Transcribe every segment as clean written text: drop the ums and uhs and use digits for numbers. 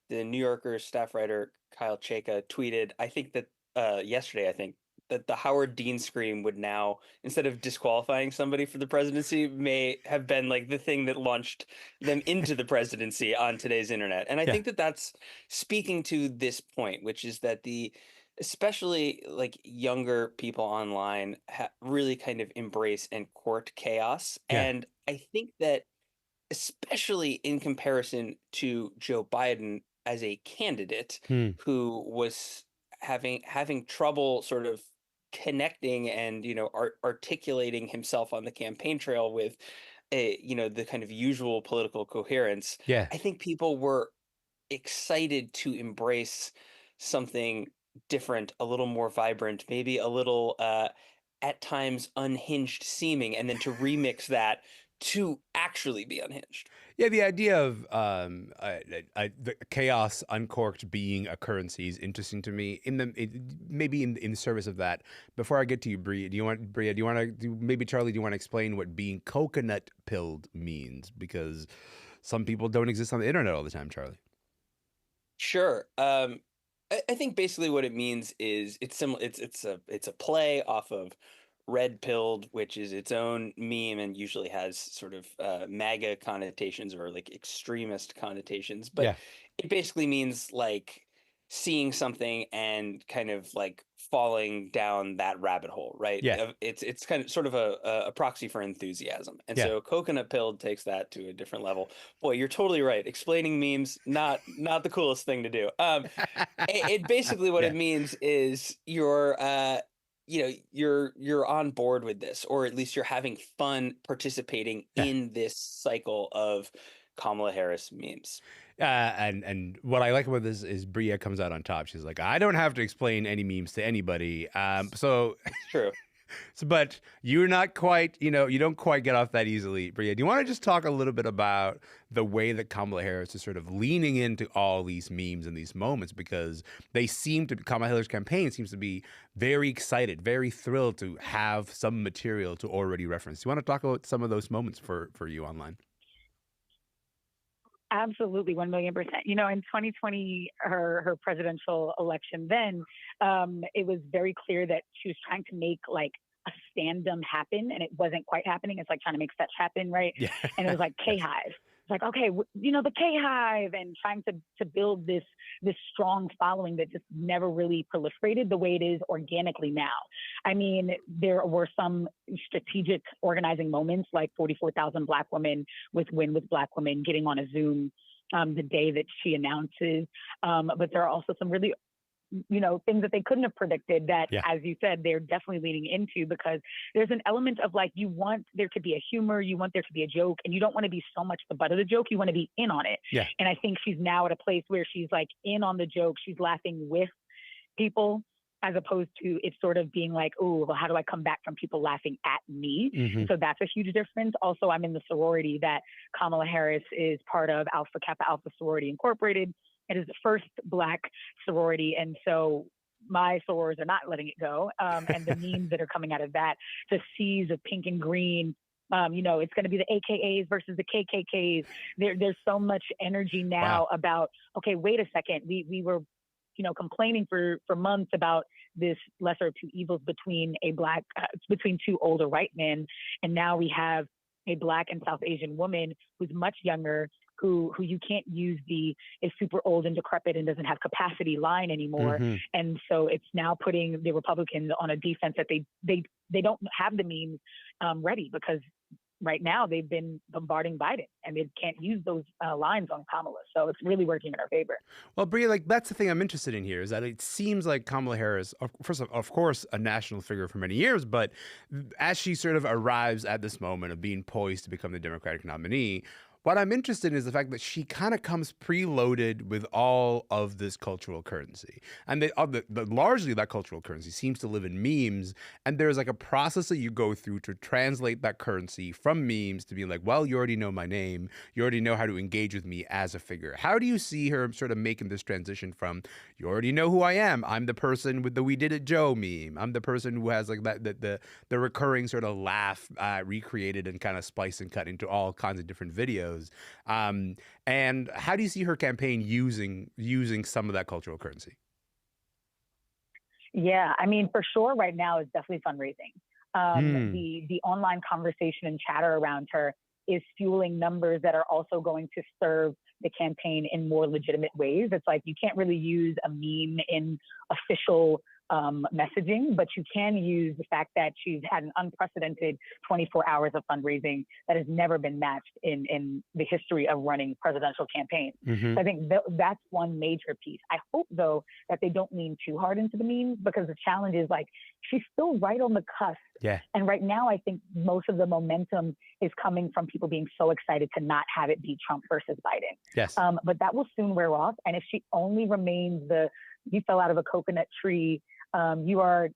the New Yorker staff writer Kyle Chayka tweeted, I think that yesterday, I think that the Howard Dean scream would now, instead of disqualifying somebody for the presidency, may have been like the thing that launched them into the presidency on today's internet. And I Yeah. think that that's speaking to this point, which is that especially like younger people online really kind of embrace and court chaos. Yeah. And I think that especially in comparison to Joe Biden as a candidate Hmm. who was having trouble sort of connecting and articulating himself on the campaign trail with the kind of usual political coherence. Yeah. I think people were excited to embrace something different, a little more vibrant, maybe a little at times unhinged seeming, and then to remix that to actually be unhinged. Yeah, the idea of the chaos uncorked being a currency is interesting to me. Maybe in the service of that, before I get to you, Bria? Do you want to maybe Charlie? Do you want to explain what being coconut pilled means? Because some people don't exist on the internet all the time, Charlie. Sure. I think basically what it means is it's similar. It's a play off of red pilled, which is its own meme and usually has sort of MAGA connotations or like extremist connotations. But Yeah, it basically means like seeing something and kind of like falling down that rabbit hole, right? yeah, It's kind of sort of a proxy for enthusiasm. And yeah. so coconut pilled takes that to a different level. Boy, you're totally right. Explaining memes, not the coolest thing to do. It basically what Yeah, it means is you're on board with this, or at least you're having fun participating yeah. in this cycle of Kamala Harris memes. And what I like about this is Bria comes out on top. She's like, I don't have to explain any memes to anybody. It's true. But you're not quite, you don't quite get off that easily, Bria. Do you want to just talk a little bit about the way that Kamala Harris is sort of leaning into all these memes and these moments because Kamala Harris' campaign seems to be very excited, very thrilled to have some material to already reference. Do you want to talk about some of those moments for you online? Absolutely, 1,000,000%. In 2020, her presidential election, then it was very clear that she was trying to make like a standum happen, and it wasn't quite happening. It's like trying to make fetch happen, right? Yeah. And it was like K Yes. Hive. It's like, okay, the K Hive, and trying to build this strong following that just never really proliferated the way it is organically now. I mean, there were some strategic organizing moments, like 44,000 Black women with Win with Black Women getting on a Zoom the day that she announces. But there are also some really things that they couldn't have predicted that, Yeah. as you said, they're definitely leaning into, because there's an element of like, you want there to be a humor, you want there to be a joke, and you don't want to be so much the butt of the joke. You want to be in on it. Yeah. And I think she's now at a place where she's like in on the joke. She's laughing with people, as opposed to it sort of being like, oh, well, how do I come back from people laughing at me? Hmm. So that's a huge difference. Also, I'm in the sorority that Kamala Harris is part of, Alpha Kappa Alpha Sorority Incorporated. It is the first Black sorority. And so my sorors are not letting it go. And the memes that are coming out of that, the seas of pink and green, it's going to be the AKAs versus the KKKs. There's so much energy now Wow. about, okay, wait a second. We were, complaining for months about this lesser of two evils between between two older white men. And now we have a Black and South Asian woman who's much younger, who you can't use is super old and decrepit and doesn't have capacity line anymore. Hmm. And so it's now putting the Republicans on a defense that they don't have the means ready, because right now they've been bombarding Biden and they can't use those lines on Kamala. So it's really working in our favor. Well, Bria, like that's the thing I'm interested in here is that it seems like Kamala Harris, of course, a national figure for many years, but as she sort of arrives at this moment of being poised to become the Democratic nominee, what I'm interested in is the fact that she kind of comes preloaded with all of this cultural currency. And largely that cultural currency seems to live in memes. And there's like a process that you go through to translate that currency from memes to be like, well, you already know my name. You already know how to engage with me as a figure. How do you see her sort of making this transition from, you already know who I am. I'm the person with the "We Did It Joe" meme. I'm the person who has like the recurring sort of laugh recreated and kind of spliced and cut into all kinds of different videos. was. And how do you see her campaign using some of that cultural currency? Yeah, I mean, for sure, right now is definitely fundraising. Hmm. The online conversation and chatter around her is fueling numbers that are also going to serve the campaign in more legitimate ways. It's like you can't really use a meme in official messaging, but you can use the fact that she's had an unprecedented 24 hours of fundraising that has never been matched in the history of running presidential campaigns. Hmm. So I think that's one major piece. I hope, though, that they don't lean too hard into the memes, because the challenge is like she's still right on the cusp. Yeah. And right now, I think most of the momentum is coming from people being so excited to not have it be Trump versus Biden. Yes. But that will soon wear off. And if she only remains you fell out of a coconut tree, you are,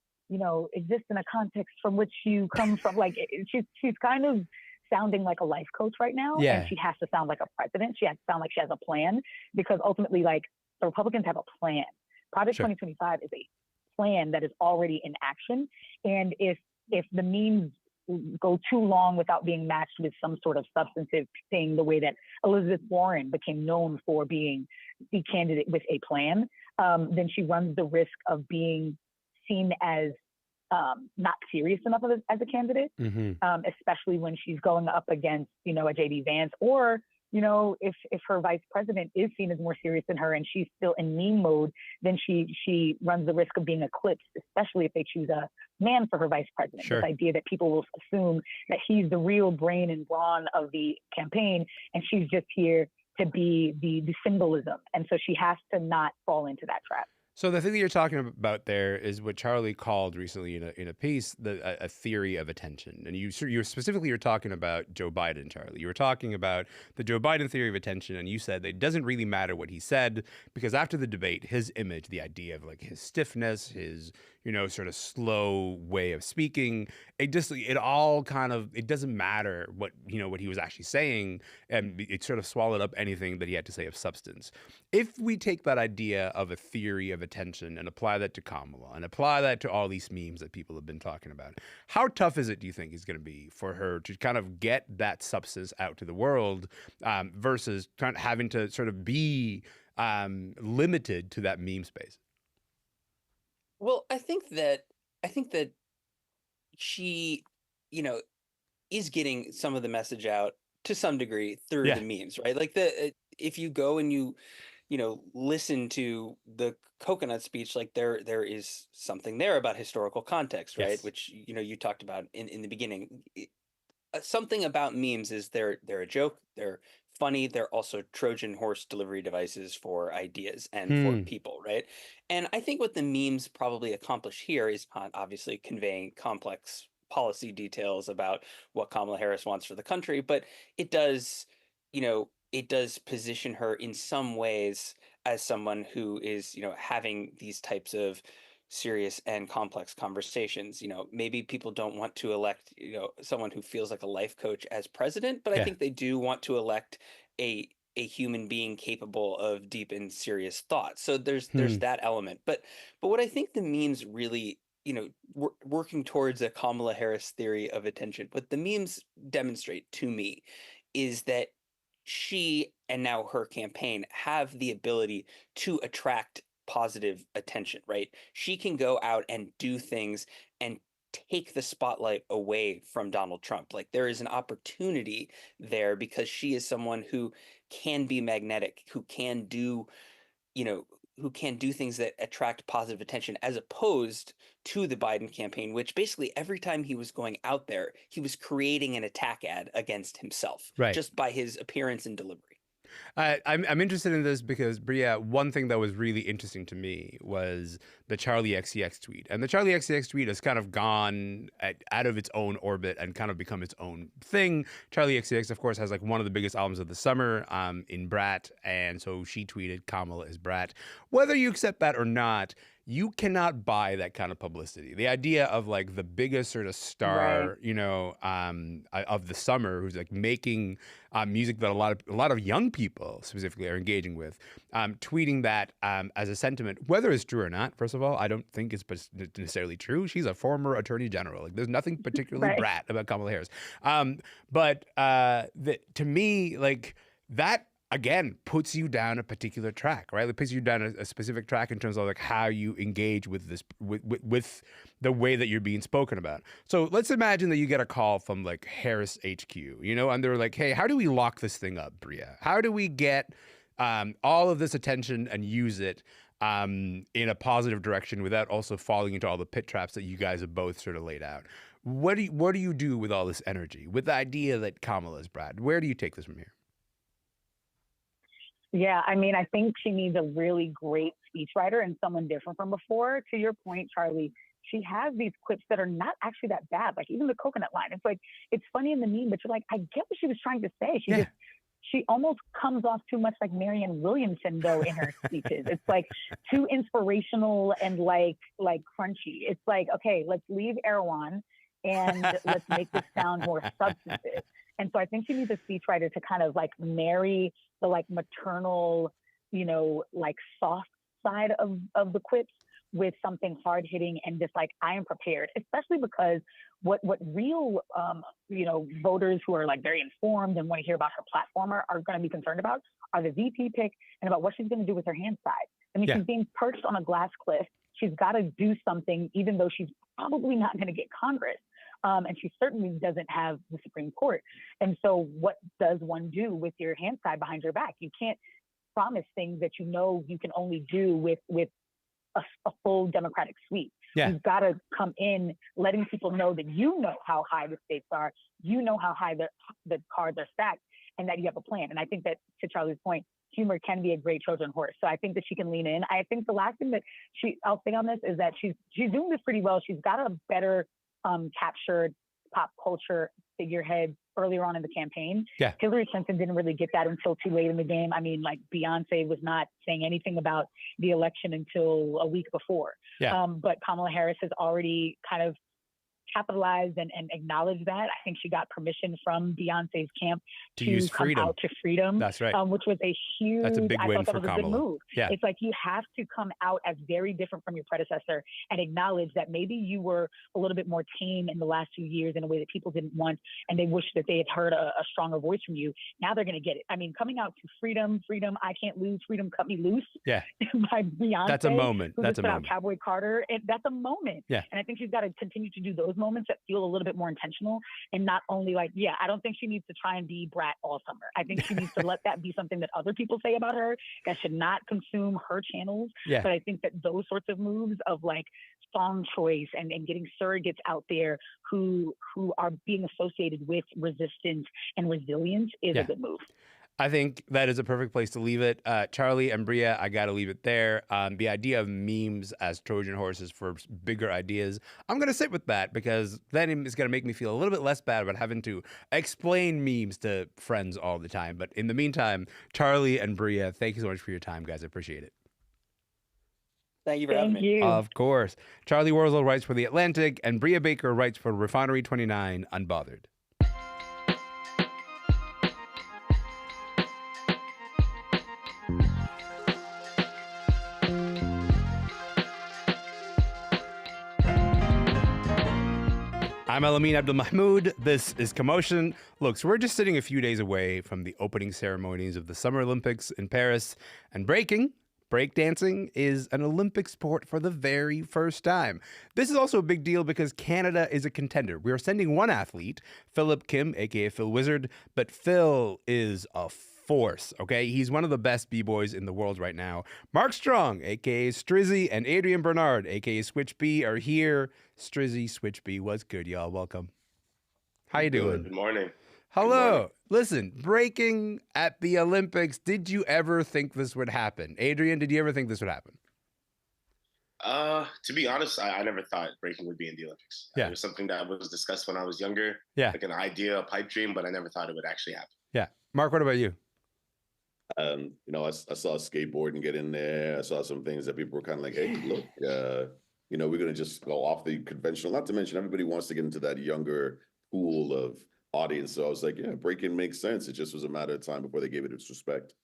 exist in a context from which you come from. Like she's kind of sounding like a life coach right now, and Yeah. she has to sound like a president. She has to sound like she has a plan, because ultimately, like, the Republicans have a plan. Project Sure. 2025 is a plan that is already in action. And if the memes go too long without being matched with some sort of substantive thing, the way that Elizabeth Warren became known for being the candidate with a plan, then she runs the risk of being seen as not serious enough as a candidate, Hmm. especially when she's going up against, a JD Vance, or, if her vice president is seen as more serious than her and she's still in meme mode, then she runs the risk of being eclipsed, especially if they choose a man for her vice president. Sure. This idea that people will assume that he's the real brain and brawn of the campaign, and she's just here to be the symbolism. And so she has to not fall into that trap. So the thing that you're talking about there is what Charlie called recently in a piece a theory of attention, and you're specifically you're talking about Joe Biden, Charlie. You were talking about the Joe Biden theory of attention, and you said that it doesn't really matter what he said, because after the debate, his image, the idea of like his stiffness, his sort of slow way of speaking, it doesn't matter what he was actually saying, and it sort of swallowed up anything that he had to say of substance. If we take that idea of a theory of attention and apply that to Kamala and apply that to all these memes that people have been talking about, how tough is it, do you think, is going to be for her to kind of get that substance out to the world, versus kind of having to sort of be limited to that meme space? Well, I think that she, you know, is getting some of the message out to some degree through Yeah. the memes, right? Like if you go and listen to the coconut speech, like there is something there about historical context, right? Yes. Which you talked about in the beginning. Something about memes is they're a joke, they're funny, they're also Trojan horse delivery devices for ideas and for Hmm. people, right? And I think what the memes probably accomplish here is not obviously conveying complex policy details about what Kamala Harris wants for the country, but it does, it does position her in some ways as someone who is, having these types of serious and complex conversations. Maybe people don't want to elect, someone who feels like a life coach as president, but I Yeah. think they do want to elect a human being capable of deep and serious thought. So there's Hmm. that element. But what I think the memes really, working towards a Kamala Harris theory of attention, what the memes demonstrate to me is that she and now her campaign have the ability to attract positive attention, right? She can go out and do things and take the spotlight away from Donald Trump. Like there is an opportunity there because she is someone who can be magnetic, you know, who can do things that attract positive attention, as opposed to the Biden campaign, which basically every time he was going out there, he was creating an attack ad against himself Right. just by his appearance and delivery. I'm interested in this because, Bria, one thing that was really interesting to me was the Charlie XCX tweet. And the Charlie XCX tweet has kind of gone out of its own orbit and kind of become its own thing. Charlie XCX, of course, has like one of the biggest albums of the summer in Brat. And so she tweeted, Kamala is Brat. Whether you accept that or not, you cannot buy that kind of publicity. The idea of like the biggest sort of Right. star, of the summer, who's like making music that a lot of young people specifically are engaging with, tweeting that as a sentiment, whether it's true or not. First of all, I don't think it's necessarily true. She's a former attorney general. Like, there's nothing particularly Right. brat about Kamala Harris. But to me, like that again puts you down a particular track, right? It puts you down a specific track in terms of like how you engage with this, with the way that you're being spoken about. So let's imagine that you get a call from like Harris HQ, and they're like, hey, how do we lock this thing up, Bria? How do we get all of this attention and use it in a positive direction without also falling into all the pit traps that you guys have both sort of laid out? What do you do with all this energy, with the idea that Kamala is Brad? Where do you take this from here? Yeah, I mean, I think she needs a really great speechwriter and someone different from before. To your point, Charlie, she has these clips that are not actually that bad. Like even the coconut line. It's like, it's funny in the meme, but you're like, I get what she was trying to say. She almost comes off too much like Marianne Williamson though in her speeches. It's like too inspirational and like crunchy. It's like, okay, let's leave Erewhon and let's make this sound more substantive. And so I think she needs a speechwriter to kind of like marry the like maternal, like soft side of the quips with something hard hitting and just like, I am prepared, especially because what real, voters who are like very informed and want to hear about her platform are going to be concerned about are the VP pick and about what she's going to do with her hand side. I mean, she's being perched on a glass cliff. She's got to do something, even though she's probably not going to get Congress. And she certainly doesn't have the Supreme Court. And so what does one do with your hand side behind your back? You can't promise things that you can only do with a full Democratic sweep. Yeah. You've got to come in letting people know that you know how high the stakes are, you know how high the cards are stacked, and that you have a plan. And I think that, to Charlie's point, humor can be a great Trojan horse. So I think that she can lean in. I think the last thing that I'll say on this is that she's doing this pretty well. She's got a better captured pop culture figurehead earlier on in the campaign. Yeah. Hillary Clinton didn't really get that until too late in the game. I mean, like Beyonce was not saying anything about the election until a week before. Yeah. But Kamala Harris has already kind of capitalized and acknowledged that. I think she got permission from Beyonce's camp to use come freedom. out to freedom. That's right. Which was a huge, That's a big win for that was Kamala. a good move. Yeah. It's like you have to come out as very different from your predecessor and acknowledge that maybe you were a little bit more tame in the last few years in a way that people didn't want, and they wish that they had heard a stronger voice from you. Now they're going to get it. I mean, coming out to freedom, I can't lose, freedom, cut me loose. Yeah. By Beyonce. That's a moment. That's a moment. Cowboy Carter. That's a moment. Yeah. And I think she's got to continue to do those moments that feel a little bit more intentional and not only like, I don't think she needs to try and be brat all summer. I think she needs to let that be something that other people say about her that should not consume her channels. Yeah. But I think that those sorts of moves of like song choice and getting surrogates out there who are being associated with resistance and resilience is a good move. I think that is a perfect place to leave it. Charlie and Bria, I got to leave it there. The idea of memes as Trojan horses for bigger ideas, I'm going to sit with that because then it's going to make me feel a little bit less bad about having to explain memes to friends all the time. But in the meantime, Charlie and Bria, thank you so much for your time, guys. I appreciate it. Thank you for having me. Of course. Charlie Warzel writes for The Atlantic, and Bria Baker writes for Refinery 29 Unbothered. I'm Elamin Abdul-Mahmoud. This is Commotion. Look, so we're just sitting a few days away from the opening ceremonies of the Summer Olympics in Paris, and breakdancing is an Olympic sport for the very first time. This is also a big deal because Canada is a contender. We are sending one athlete, Philip Kim, aka Phil Wizard, but Phil is a force, okay? He's one of the best b-boys in the world right now. Mark Strong, aka Strizzzy, and Adrian Bernard, aka Switch B, are here. Strizzzy, Switch B, what's good, y'all? Welcome. How you doing? Good morning. Hello. Good morning. Listen, breaking at the Olympics. Did you ever think this would happen? Adrian, did you ever think this would happen? To be honest, I never thought breaking would be in the Olympics. Yeah. It was something that was discussed when I was younger. Yeah. Like an idea, a pipe dream, but I never thought it would actually happen. Yeah. Mark, what about you? I saw skateboarding get in there. I saw some things that people were kind of like, hey, look, we're going to just go off the conventional. Not to mention, everybody wants to get into that younger pool of audience. So I was like, yeah, breaking makes sense. It just was a matter of time before they gave it its respect.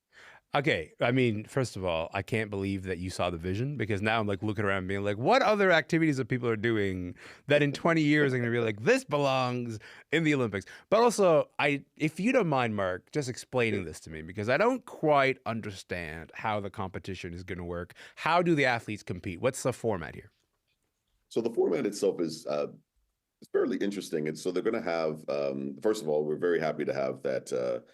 Okay, I mean, first of all, I can't believe that you saw the vision, because now I'm like looking around being like, what other activities that people are doing that in 20 years are going to be like, this belongs in the Olympics? But also, if you don't mind, Mark, just explaining this to me, because I don't quite understand how the competition is going to work. How do the athletes compete? What's the format here? So the format itself is it's fairly interesting. And so they're going to have, first of all, we're very happy to have that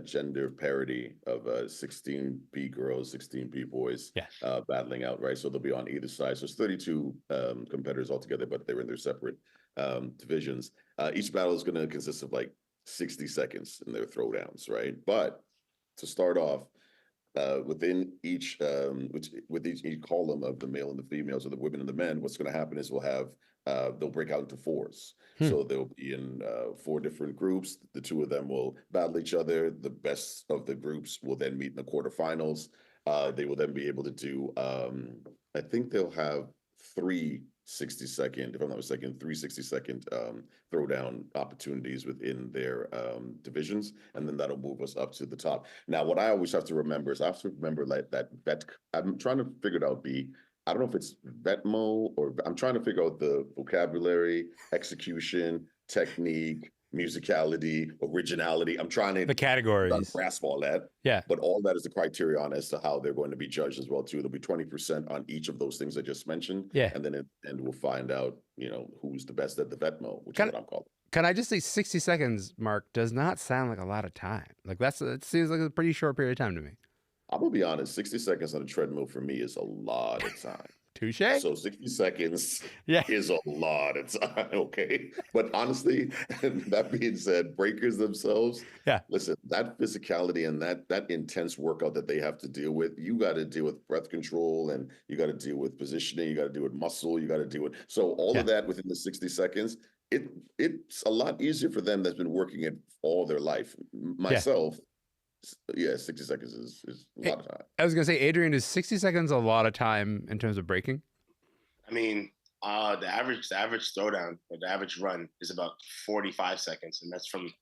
gender parity of 16B girls, 16B boys battling out, right? So they'll be on either side. So it's 32 competitors altogether, but they're in their separate divisions. Each battle is going to consist of like 60 seconds in their throwdowns, right? But to start off, within each with each column of the male and the females, or the women and the men, what's going to happen is they'll break out into fours. So they'll be in 4 different groups. The 2 of them will battle each other. The best of the groups will then meet in the quarterfinals. They will then be able to do, I think they'll have 3 60-second, if I'm not mistaken, 3 60-second throwdown opportunities within their divisions, and then that'll move us up to the top. Now, what I always have to remember is I have to remember like that I'm trying to figure it out. I don't know if it's Vetmo, or I'm trying to figure out the vocabulary, execution, technique, musicality, originality. I'm trying to The categories. grasp all that. Yeah. But all that is the criterion as to how they're going to be judged as well, too. There'll be 20% on each of those things I just mentioned. Yeah. And then we'll find out, who's the best at the Vetmo, which is what I'm calling. Can I just say 60 seconds, Mark, does not sound like a lot of time. Like it seems like a pretty short period of time to me. I'm going to be honest, 60 seconds on a treadmill for me is a lot of time. Touche. So 60 seconds is a lot of time, okay? But honestly, that being said, breakers themselves, listen, that physicality and that intense workout that they have to deal with, you got to deal with breath control, and you got to deal with positioning, you got to deal with muscle, you got to deal with, so all of that within the 60 seconds, it's a lot easier for them that's been working it all their life. Myself, 60 seconds is a lot of time. I was going to say, Adrian, is 60 seconds a lot of time in terms of breaking? I mean, the average throwdown, or the average run, is about 45 seconds, and that's from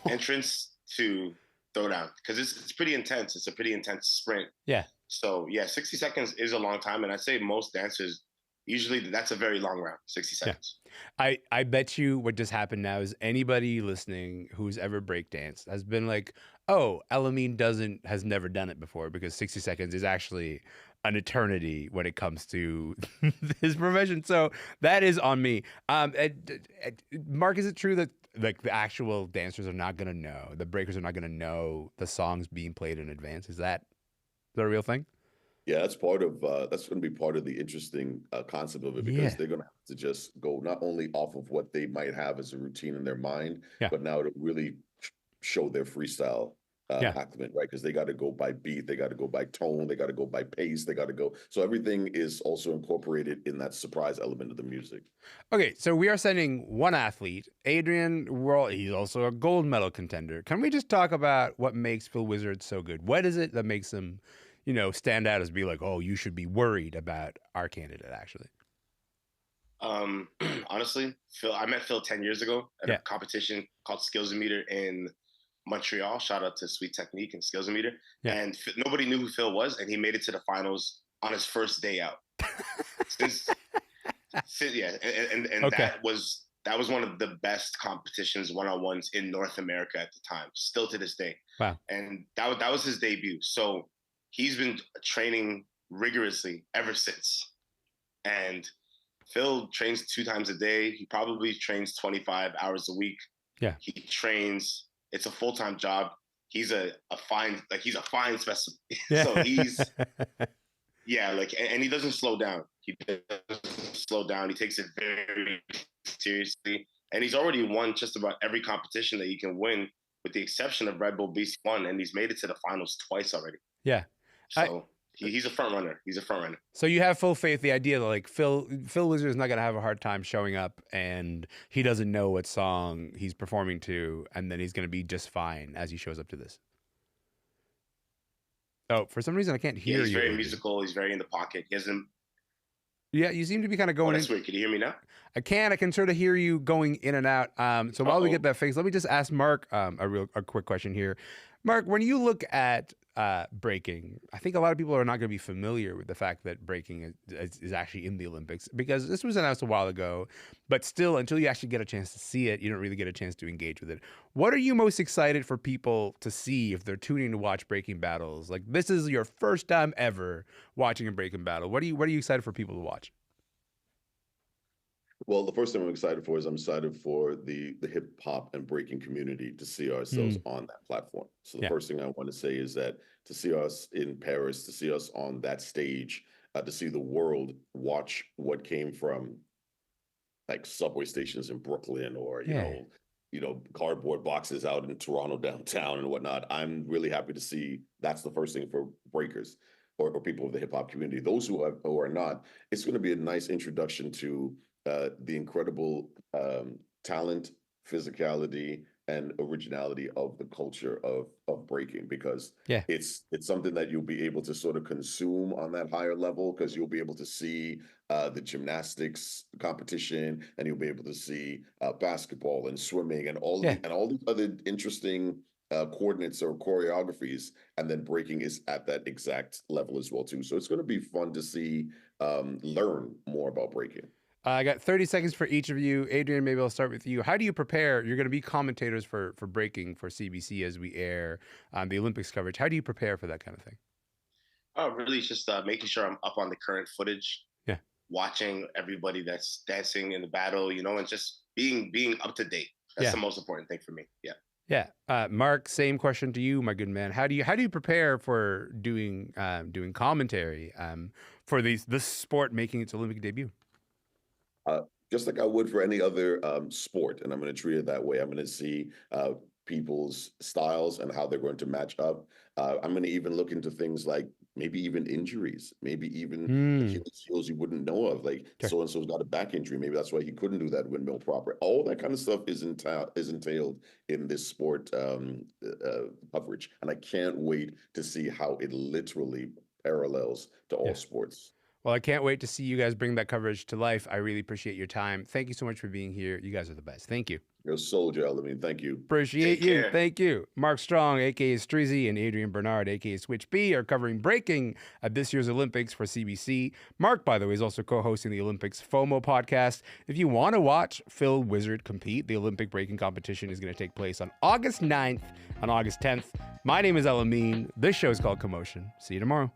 entrance to throwdown, because it's pretty intense. It's a pretty intense sprint. Yeah. So 60 seconds is a long time, and I'd say most dancers, usually that's a very long round, 60 seconds. Yeah. I bet you what just happened now is anybody listening who's ever breakdanced has been like, oh, Elamin has never done it before, because 60 seconds is actually an eternity when it comes to his profession. So that is on me. Mark, is it true that like the actual dancers are not going to know, the breakers are not going to know the songs being played in advance? Is that a real thing? Yeah, that's part of that's going to be part of the interesting concept of it, because they're going to have to just go not only off of what they might have as a routine in their mind, but now to really show their freestyle acumen, right? Because they got to go by beat, they got to go by tone, they got to go by pace, they got to go. So everything is also incorporated in that surprise element of the music. Okay, so we are sending one athlete, Adrian. He's also a gold medal contender. Can we just talk about what makes Phil Wizard so good? What is it that makes him, stand out as be like, oh, you should be worried about our candidate, actually? Honestly, I met Phil 10 years ago at a competition called Skills-O-Meter in Montreal. Shout out to Sweet Technique and Skills-O-Meter. And nobody knew who Phil was, and he made it to the finals on his first day out. That was one of the best competitions, one-on-ones in North America at the time, still to this day. Wow. And that was his debut. So he's been training rigorously ever since. And Phil trains 2 times a day. He probably trains 25 hours a week. Yeah. He trains. It's a full-time job. He's a fine specimen. Yeah. So he's and he doesn't slow down. He doesn't slow down. He takes it very seriously. And he's already won just about every competition that he can win, with the exception of Red Bull BC1, and he's made it to the finals twice already. Yeah. So he's a front runner. He's a front runner. So you have full faith, the idea that like Phil Wizard is not going to have a hard time showing up, and he doesn't know what song he's performing to, and then he's going to be just fine as he shows up to this. Oh, for some reason I can't Yeah, hear he's you, very Adrian. musical. He's very in the pocket. He hasn't. Yeah, you seem to be kind of Oh, going that's in. weird. Can you hear me now? I can sort of hear you going in and out. So while we get Uh-oh. that fixed, let me just ask Mark a quick question here. Mark, when you look at breaking, I think a lot of people are not going to be familiar with the fact that breaking is actually in the Olympics, because this was announced a while ago, but still, until you actually get a chance to see it, you don't really get a chance to engage with it. What are you most excited for people to see if they're tuning to watch breaking battles? Like, this is your first time ever watching a breaking battle. What are you excited for people to watch? Well, the first thing I'm excited for is I'm excited for the hip hop and breaking community to see ourselves Mm, on that platform. So the yeah. first thing I want to say is that to see us in Paris, to see us on that stage, to see the world watch what came from like subway stations in Brooklyn, or Yeah. cardboard boxes out in Toronto downtown and whatnot. I'm really happy to see that's the first thing for breakers, or people of the hip hop community. Those who are not, it's going to be a nice introduction to the incredible talent, physicality, and originality of the culture of breaking, because Yeah. it's something that you'll be able to sort of consume on that higher level, because you'll be able to see the gymnastics competition, and you'll be able to see basketball and swimming and Yeah. all these other interesting coordinates or choreographies, and then breaking is at that exact level as well too. So it's going to be fun to see, learn more about breaking. I got 30 seconds for each of you. Adrian, maybe I'll start with you. How do you prepare? You're going to be commentators for breaking for CBC as we air the Olympics coverage. How do you prepare for that kind of thing? Oh, really? It's just making sure I'm up on the current footage, Yeah. watching everybody that's dancing in the battle, and just being up to date. That's Yeah. the most important thing for me. Yeah. Yeah. Mark, same question to you, my good man. How do you prepare for doing commentary for this sport making its Olympic debut? Uh, just like I would for any other sport, and I'm going to treat it that way. I'm going to see people's styles and how they're going to match up. I'm going to even look into things like maybe even injuries, maybe even Achilles heels you wouldn't know of. Like, Sure. so and so's got a back injury. Maybe that's why he couldn't do that windmill proper. All that kind of stuff is entailed in this sport coverage, and I can't wait to see how it literally parallels to all sports. Well, I can't wait to see you guys bring that coverage to life. I really appreciate your time. Thank you so much for being here. You guys are the best. Thank you. You're a soldier, Elamin. Thank you. Appreciate Take you. care. Thank you. Mark Strong, aka Strizzzy, and Adrian Bernard, aka Switch B, are covering breaking at this year's Olympics for CBC. Mark, by the way, is also co-hosting the Olympics FOMO podcast. If you want to watch Phil Wizard compete, the Olympic breaking competition is going to take place on August 9th and August 10th. My name is Elamin. This show is called Commotion. See you tomorrow.